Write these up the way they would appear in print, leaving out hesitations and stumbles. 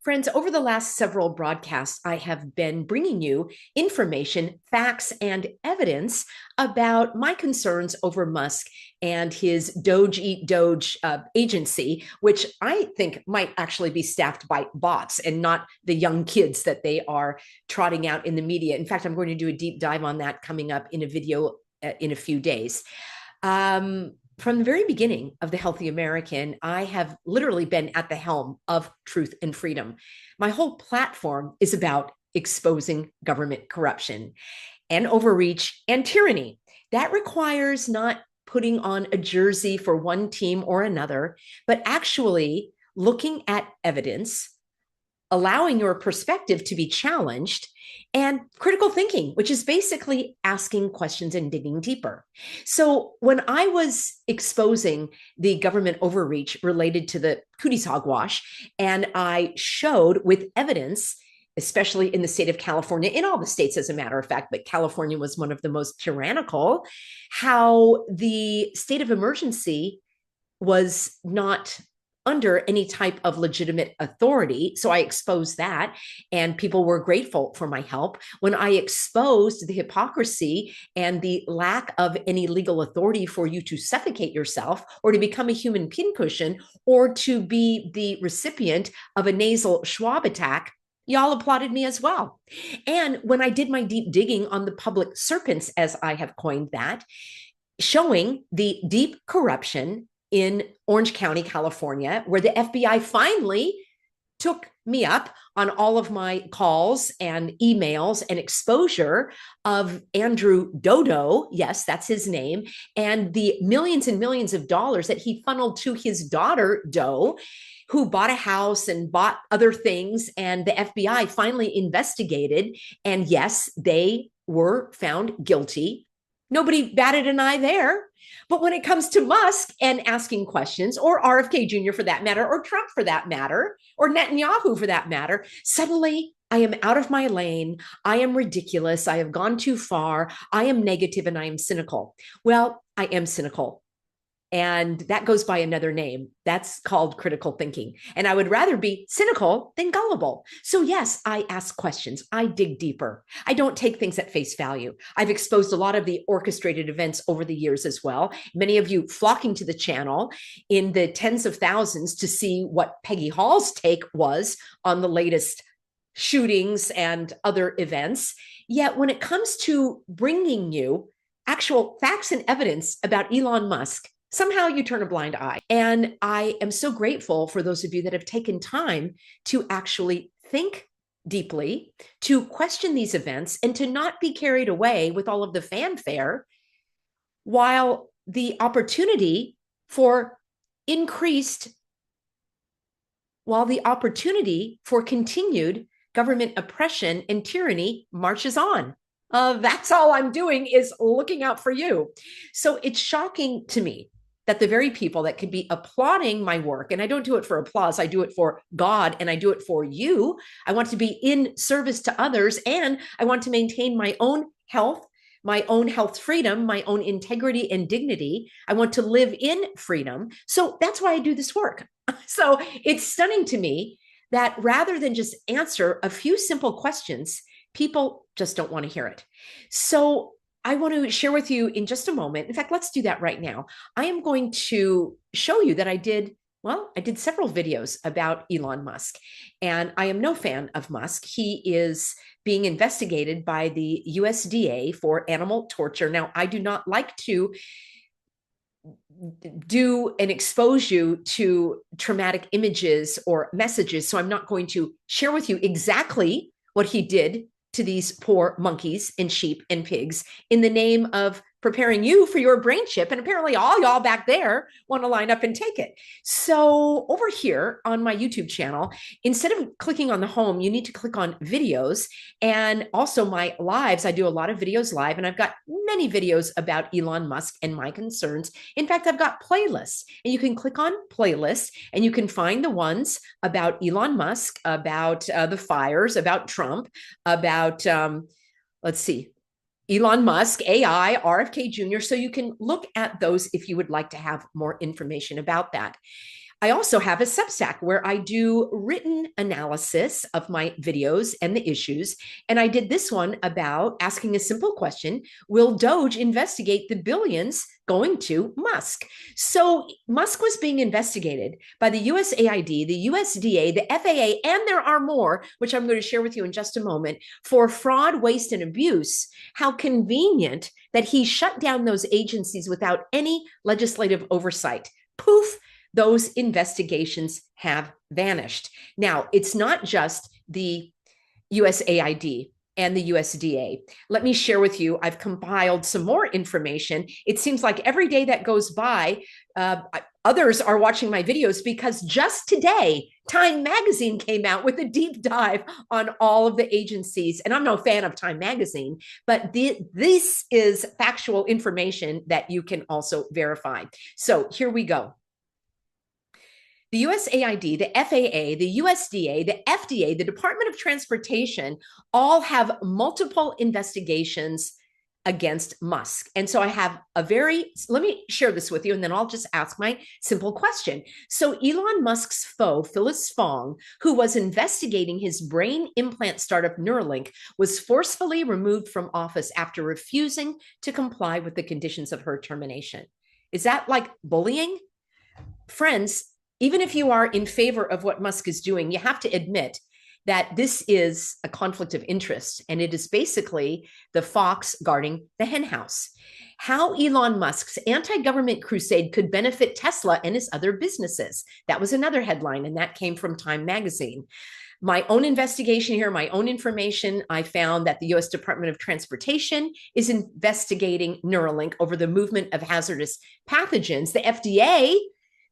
Friends, over the last several broadcasts, I have been bringing you information, facts, and evidence about my concerns over Musk and his Doge Eat Doge agency, which I think might actually be staffed by bots and not the young kids that they are trotting out in the media. In fact, I'm going to do a deep dive on that coming up in a video in a few days. From the very beginning of the Healthy American, I have literally been at the helm of truth and freedom. My whole platform is about exposing government corruption and overreach and tyranny. That requires not putting on a jersey for one team or another, but actually looking at evidence, allowing your perspective to be challenged, and critical thinking, which is basically asking questions and digging deeper. So when I was exposing the government overreach related to the cooties hogwash, and I showed with evidence, especially in the state of California, in all the states, as a matter of fact, but California was one of the most tyrannical, how the state of emergency was not under any type of legitimate authority. So I exposed that, and people were grateful for my help. When I exposed the hypocrisy and the lack of any legal authority for you to suffocate yourself or to become a human pincushion or to be the recipient of a nasal Schwab attack, y'all applauded me as well. And when I did my deep digging on the public serpents, as I have coined that, showing the deep corruption in Orange County, California, where the FBI finally took me up on all of my calls and emails and exposure of Andrew Dodo, yes, that's his name, and the millions and millions of dollars that he funneled to his daughter, Doe, who bought a house and bought other things. And the FBI finally investigated. And yes, they were found guilty. Nobody batted an eye there. But when it comes to Musk and asking questions, or RFK Jr. for that matter, or Trump for that matter, or Netanyahu for that matter, suddenly I am out of my lane. I am ridiculous. I have gone too far. I am negative and I am cynical. Well, I am cynical. And that goes by another name. That's called critical thinking. And I would rather be cynical than gullible. So yes, I ask questions. I dig deeper. I don't take things at face value. I've exposed a lot of the orchestrated events over the years as well. Many of you flocking to the channel in the tens of thousands to see what Peggy Hall's take was on the latest shootings and other events. Yet when it comes to bringing you actual facts and evidence about Elon Musk, somehow you turn a blind eye. And I am so grateful for those of you that have taken time to actually think deeply, to question these events, and to not be carried away with all of the fanfare, while the opportunity for continued government oppression and tyranny marches on. That's all I'm doing is looking out for you. So it's shocking to me that the very people that could be applauding my work, and I don't do it for applause, I do it for God and I do it for you. I want to be in service to others, and I want to maintain my own health freedom, my own integrity and dignity. I want to live in freedom. So that's why I do this work. So it's stunning to me that rather than just answer a few simple questions, people just don't want to hear it. So I want to share with you in just a moment. In fact, let's do that right now. I am going to show you that I did several videos about Elon Musk, and I am no fan of Musk. He is being investigated by the USDA for animal torture. Now, I do not like to do and expose you to traumatic images or messages, so I'm not going to share with you exactly what he did to these poor monkeys and sheep and pigs in the name of preparing you for your brain chip. And apparently all y'all back there want to line up and take it. So over here on my YouTube channel, instead of clicking on the home, you need to click on videos. And also my lives, I do a lot of videos live, and I've got many videos about Elon Musk and my concerns. In fact, I've got playlists, and you can click on playlists and you can find the ones about Elon Musk, about the fires, about Trump, about, let's see, Elon Musk, AI, RFK Jr. So you can look at those if you would like to have more information about that. I also have a Substack where I do written analysis of my videos and the issues. And I did this one about asking a simple question: will Doge investigate the billions going to Musk? So Musk was being investigated by the USAID, the USDA, the FAA, and there are more, which I'm going to share with you in just a moment, for fraud, waste, and abuse. How convenient that he shut down those agencies without any legislative oversight. Poof, those investigations have vanished. Now, it's not just the USAID and the USDA. Let me share with you, I've compiled some more information. It seems like every day that goes by, others are watching my videos because just today, Time Magazine came out with a deep dive on all of the agencies. And I'm no fan of Time Magazine, but this is factual information that you can also verify. So here we go. The USAID, the FAA, the USDA, the FDA, the Department of Transportation all have multiple investigations against Musk. And so I have let me share this with you, and then I'll just ask my simple question. So Elon Musk's foe, Phyllis Fong, who was investigating his brain implant startup Neuralink, was forcefully removed from office after refusing to comply with the conditions of her termination. Is that like bullying? Friends, even if you are in favor of what Musk is doing, you have to admit that this is a conflict of interest, and it is basically the fox guarding the henhouse. How Elon Musk's anti-government crusade could benefit Tesla and his other businesses. That was another headline, and that came from Time Magazine. My own investigation here, my own information, I found that the US Department of Transportation is investigating Neuralink over the movement of hazardous pathogens. The FDA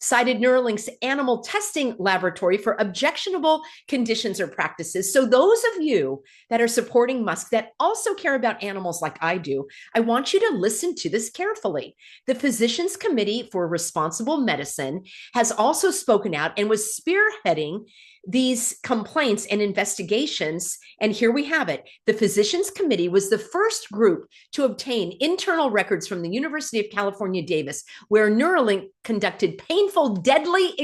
cited Neuralink's animal testing laboratory for objectionable conditions or practices. So those of you that are supporting Musk that also care about animals like I do, I want you to listen to this carefully. The Physicians Committee for Responsible Medicine has also spoken out and was spearheading these complaints and investigations. And here we have it. The Physicians Committee was the first group to obtain internal records from the University of California, Davis, where Neuralink conducted painful, deadly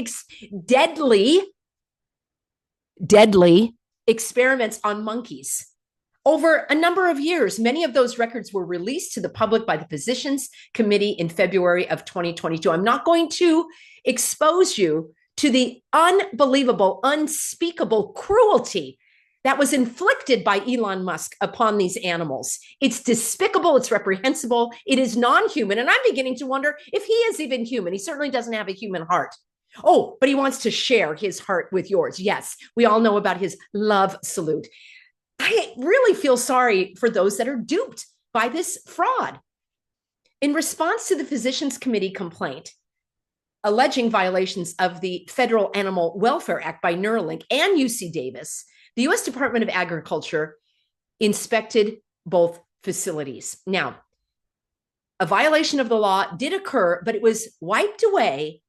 experiments on monkeys. Over a number of years, many of those records were released to the public by the Physicians Committee in February of 2022. I'm not going to expose you to the unbelievable, unspeakable cruelty that was inflicted by Elon Musk upon these animals. It's despicable, it's reprehensible, it is non-human, and I'm beginning to wonder if he is even human. He certainly doesn't have a human heart. Oh, but he wants to share his heart with yours. Yes, we all know about his love salute. I really feel sorry for those that are duped by this fraud. In response to the Physicians Committee complaint, alleging violations of the Federal Animal Welfare Act by Neuralink and UC Davis, the U.S. Department of Agriculture inspected both facilities. Now, a violation of the law did occur, but it was wiped away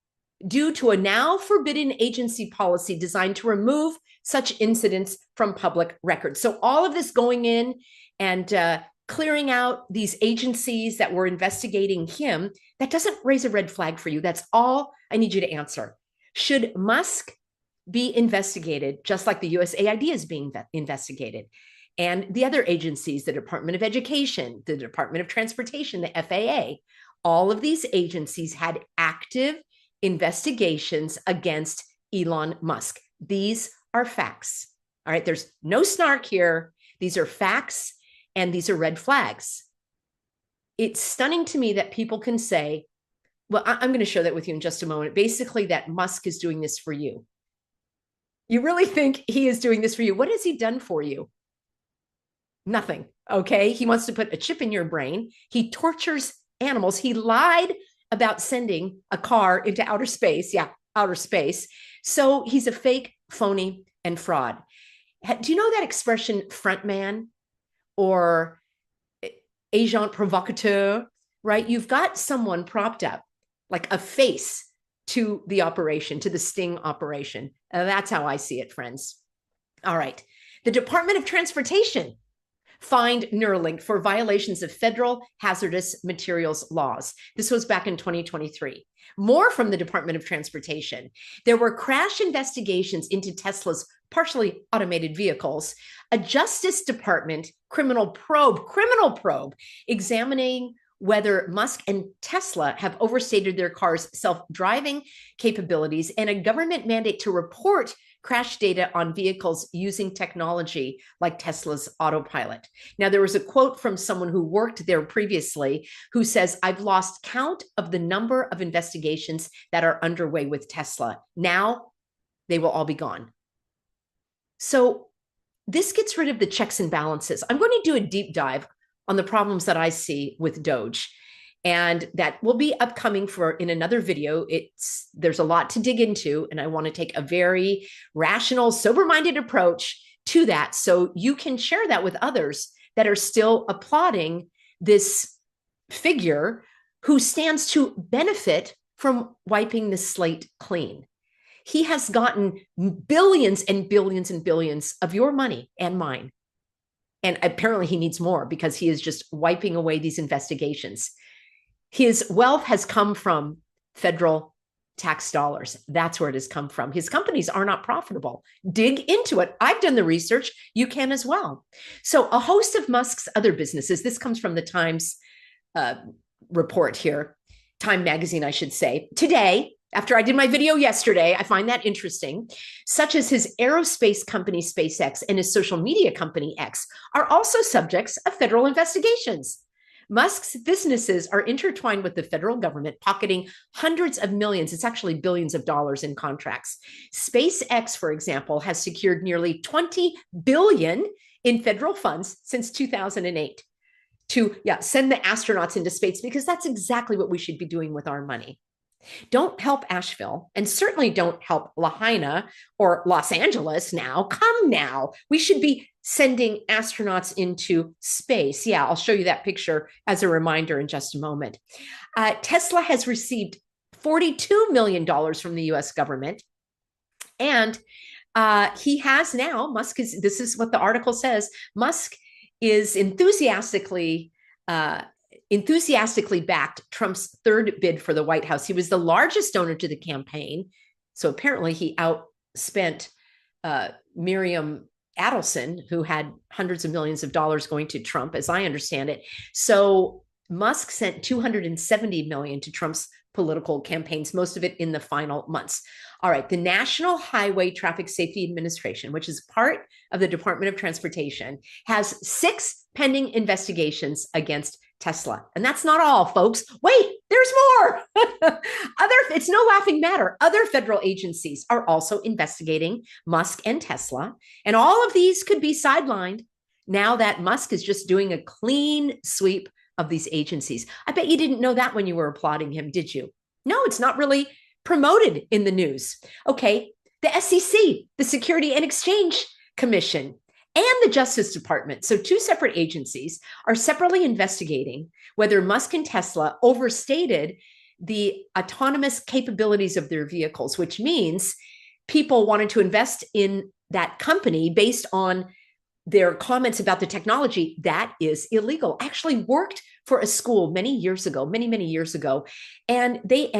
due to a now forbidden agency policy designed to remove such incidents from public records. So all of this going in and clearing out these agencies that were investigating him, that doesn't raise a red flag for you. That's all I need you to answer. Should Musk be investigated just like the USAID is being investigated? And the other agencies, the Department of Education, the Department of Transportation, the FAA, all of these agencies had active investigations against Elon Musk. These are facts. All right, there's no snark here. These are facts, and these are red flags. It's stunning to me that people can say, well, I'm going to show that with you in just a moment, basically that Musk is doing this for you. You really think he is doing this for you? What has he done for you? Nothing. Okay. He wants to put a chip in your brain. He tortures animals. He lied about sending a car into outer space. Yeah, outer space. So he's a fake, phony, and fraud. Do you know that expression, front man or agent provocateur, right? You've got someone propped up like a face to the operation, to the sting operation. That's how I see it, friends. All right. The Department of Transportation fined Neuralink for violations of federal hazardous materials laws. This was back in 2023. More from the Department of Transportation. There were crash investigations into Tesla's partially automated vehicles, a Justice Department criminal probe examining whether Musk and Tesla have overstated their cars' self-driving capabilities, and a government mandate to report crash data on vehicles using technology like Tesla's autopilot. Now, there was a quote from someone who worked there previously who says, "I've lost count of the number of investigations that are underway with Tesla. Now they will all be gone." So this gets rid of the checks and balances. I'm going to do a deep dive on the problems that I see with Doge. And that will be upcoming in another video. There's a lot to dig into, and I want to take a very rational, sober-minded approach to that so you can share that with others that are still applauding this figure who stands to benefit from wiping the slate clean. He has gotten billions and billions and billions of your money and mine. And apparently he needs more because he is just wiping away these investigations. His wealth has come from federal tax dollars. That's where it has come from. His companies are not profitable. Dig into it. I've done the research. You can as well. So a host of Musk's other businesses, this comes from the Times report here, Time magazine, I should say. Today, after I did my video yesterday, I find that interesting, such as his aerospace company, SpaceX, and his social media company, X, are also subjects of federal investigations. Musk's businesses are intertwined with the federal government, pocketing hundreds of millions, it's actually billions of dollars in contracts. SpaceX, for example, has secured nearly $20 billion in federal funds since 2008 to send the astronauts into space, because that's exactly what we should be doing with our money. Don't help Asheville, and certainly don't help Lahaina or Los Angeles now. Come now. We should be sending astronauts into space. Yeah, I'll show you that picture as a reminder in just a moment. Tesla has received $42 million from the US government. And he has now, this is what the article says, Musk is enthusiastically backed Trump's third bid for the White House. He was the largest donor to the campaign. So apparently he outspent Miriam Adelson, who had hundreds of millions of dollars going to Trump, as I understand it. So Musk sent $270 million to Trump's political campaigns, most of it in the final months. All right, the National Highway Traffic Safety Administration, which is part of the Department of Transportation, has 6 pending investigations against Tesla. And that's not all, folks. Wait, there's more. It's no laughing matter. Other federal agencies are also investigating Musk and Tesla. And all of these could be sidelined now that Musk is just doing a clean sweep of these agencies. I bet you didn't know that when you were applauding him, did you? No, it's not really promoted in the news. Okay, the SEC, the Security and Exchange Commission, and the Justice Department, so 2 separate agencies, are separately investigating whether Musk and Tesla overstated the autonomous capabilities of their vehicles, which means people wanted to invest in that company based on their comments about the technology. That is illegal. I actually worked for a school many years ago, many years ago, and the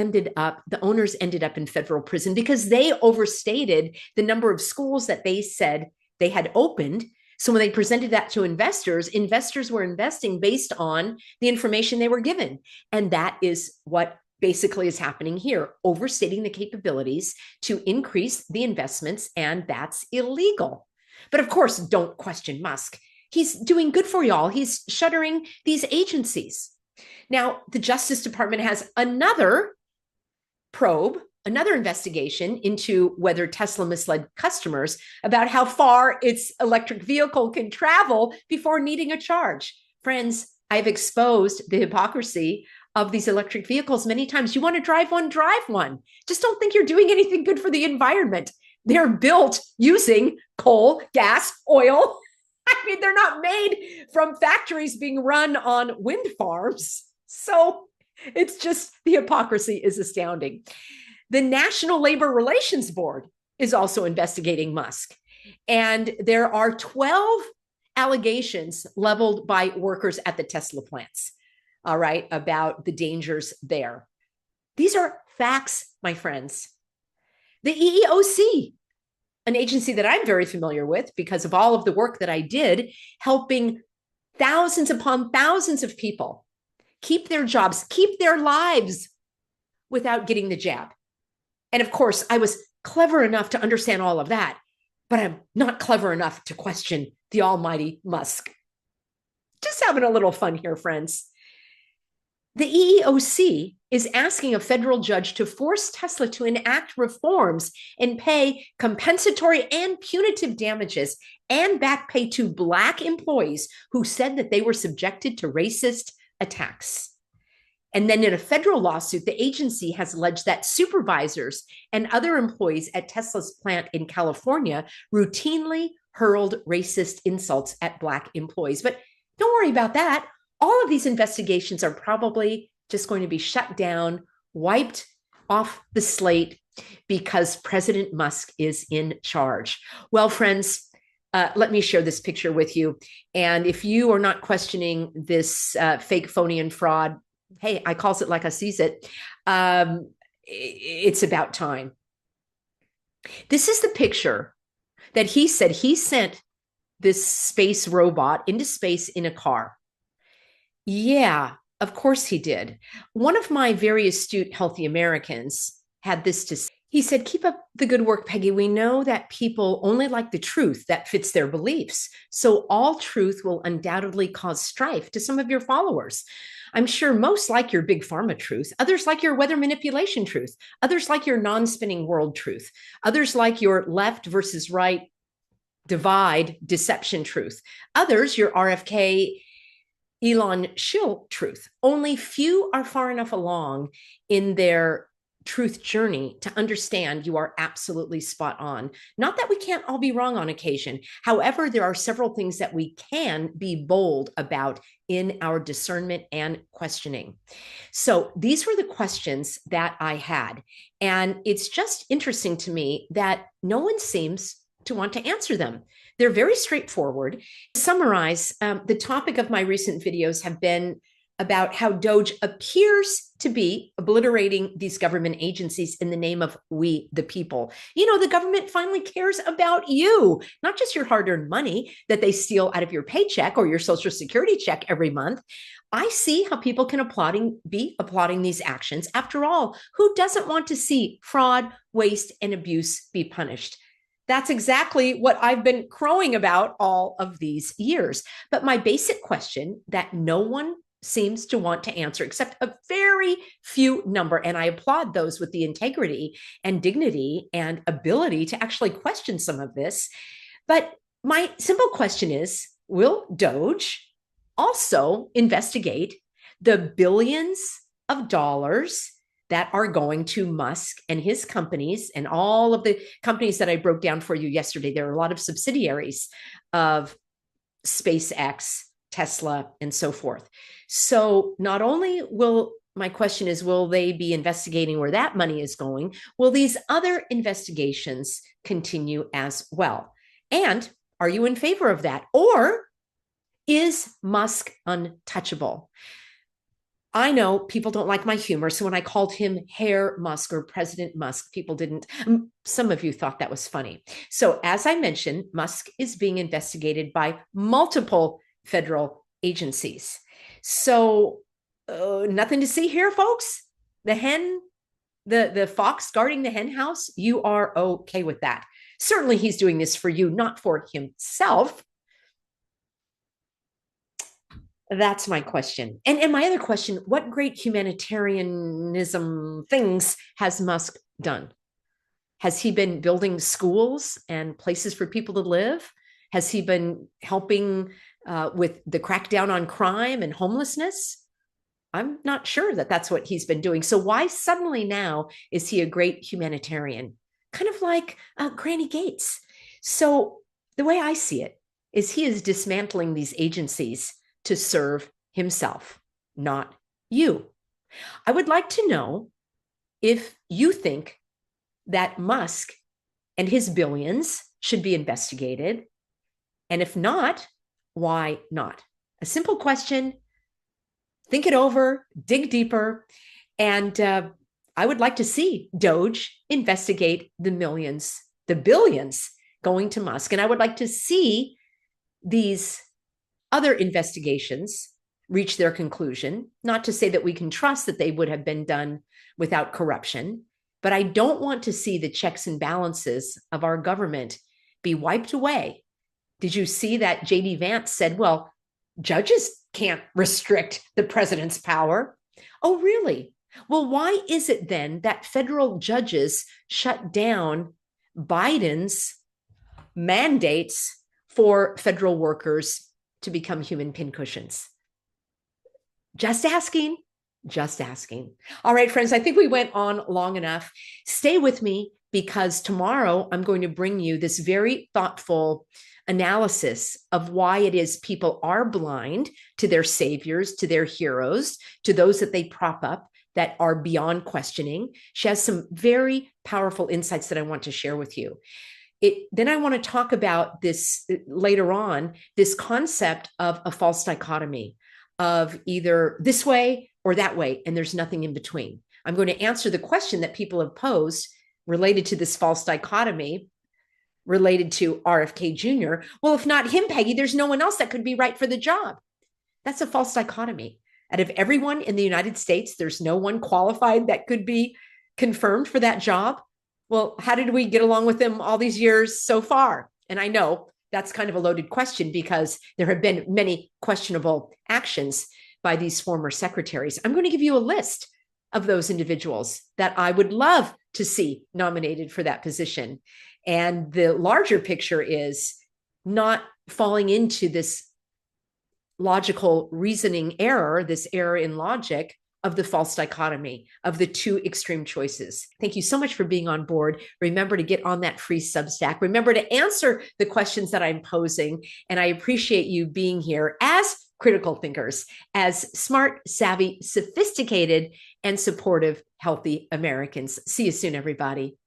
owners ended up in federal prison because they overstated the number of schools that they said they had opened. So when they presented that to investors were investing based on the information they were given. And that is what basically is happening here, overstating the capabilities to increase the investments, and that's illegal. But of course, don't question Musk. He's doing good for y'all. He's shuttering these agencies. Now, the Justice Department has another probe, another investigation into whether Tesla misled customers about how far its electric vehicle can travel before needing a charge. Friends, I've exposed the hypocrisy of these electric vehicles many times. You want to drive one, drive one. Just don't think you're doing anything good for the environment. They're built using coal, gas, oil. I mean, they're not made from factories being run on wind farms. So it's just, the hypocrisy is astounding. The National Labor Relations Board is also investigating Musk. And there are 12 allegations leveled by workers at the Tesla plants, all right, about the dangers there. These are facts, my friends. The EEOC, an agency that I'm very familiar with because of all of the work that I did, helping thousands upon thousands of people keep their jobs, keep their lives without getting the jab. And of course, I was clever enough to understand all of that, but I'm not clever enough to question the almighty Musk. Just having a little fun here, friends. The EEOC is asking a federal judge to force Tesla to enact reforms and pay compensatory and punitive damages and back pay to Black employees who said that they were subjected to racist attacks. And then in a federal lawsuit, the agency has alleged that supervisors and other employees at Tesla's plant in California routinely hurled racist insults at Black employees. But don't worry about that. All of these investigations are probably just going to be shut down, wiped off the slate because President Musk is in charge. Well, friends, let me share this picture with you. And if you are not questioning this fake, phony, and fraud, hey, I calls it like I sees it. It's about time. This is the picture that he said he sent this space robot into space in a car. Yeah, of course he did. One of my very astute Healthy Americans had this to say. He said, keep up the good work, Peggy. We know that people only like the truth that fits their beliefs. So all truth will undoubtedly cause strife to some of your followers. I'm sure most like your big pharma truth. Others like your weather manipulation truth. Others like your non-spinning world truth. Others like your left versus right divide deception truth. Others, your RFK Elon Schill truth. Only few are far enough along in their truth journey to understand you are absolutely spot on. Not that we can't all be wrong on occasion. However, there are several things that we can be bold about in our discernment and questioning. So these were the questions that I had. And it's just interesting to me that no one seems to want to answer them. They're very straightforward. To summarize, the topic of my recent videos have been about how Doge appears to be obliterating these government agencies in the name of we, the people. You know, the government finally cares about you, not just your hard-earned money that they steal out of your paycheck or your Social Security check every month. I see how people can be applauding these actions. After all, who doesn't want to see fraud, waste, and abuse be punished? That's exactly what I've been crowing about all of these years. But my basic question that no one seems to want to answer, except a very few number, and I applaud those with the integrity and dignity and ability to actually question some of this. But my simple question is, will Doge also investigate the billions of dollars that are going to Musk and his companies and all of the companies that I broke down for you yesterday? There are a lot of subsidiaries of SpaceX, Tesla, and so forth. So not only my question is, will they be investigating where that money is going? Will these other investigations continue as well? And are you in favor of that? Or is Musk untouchable? I know people don't like my humor. So when I called him Herr Musk or President Musk, people didn't. Some of you thought that was funny. So as I mentioned, Musk is being investigated by multiple federal agencies. So nothing to see here, folks. The fox guarding the hen house, you are okay with that. Certainly he's doing this for you, not for himself. That's my question. And my other question, what great humanitarianism things has Musk done? Has he been building schools and places for people to live? Has he been helping with the crackdown on crime and homelessness? I'm not sure that that's what he's been doing. So why suddenly now is he a great humanitarian? Kind of like Granny Gates. So the way I see it is he is dismantling these agencies to serve himself, not you. I would like to know if you think that Musk and his billions should be investigated. And if not, why not? A simple question. Think it over, dig deeper. And I would like to see Doge investigate the millions, the billions going to Musk. And I would like to see these other investigations reach their conclusion. Not to say that we can trust that they would have been done without corruption, but I don't want to see the checks and balances of our government be wiped away. Did you see that JD Vance said, well, judges can't restrict the president's power? Oh, really? Well, why is it then that federal judges shut down Biden's mandates for federal workers to become human pincushions? Just asking, just asking. All right, friends, I think we went on long enough. Stay with me because tomorrow I'm going to bring you this very thoughtful analysis of why it is people are blind to their saviors, to their heroes, to those that they prop up that are beyond questioning. She has some very powerful insights that I want to share with you. Then I want to talk about this later on, this concept of a false dichotomy of either this way or that way, and there's nothing in between. I'm going to answer the question that people have posed related to this false dichotomy, related to RFK Jr. Well, if not him, Peggy, there's no one else that could be right for the job. That's a false dichotomy. Out of everyone in the United States, there's no one qualified that could be confirmed for that job. Well, how did we get along with them all these years so far? And I know that's kind of a loaded question because there have been many questionable actions by these former secretaries. I'm going to give you a list of those individuals that I would love to see nominated for that position. And the larger picture is not falling into this logical reasoning error, this error in logic of the false dichotomy of the two extreme choices. Thank you so much for being on board. Remember to get on that free Substack. Remember to answer the questions that I'm posing. And I appreciate you being here as critical thinkers, as smart, savvy, sophisticated, and supportive, healthy Americans. See you soon, everybody.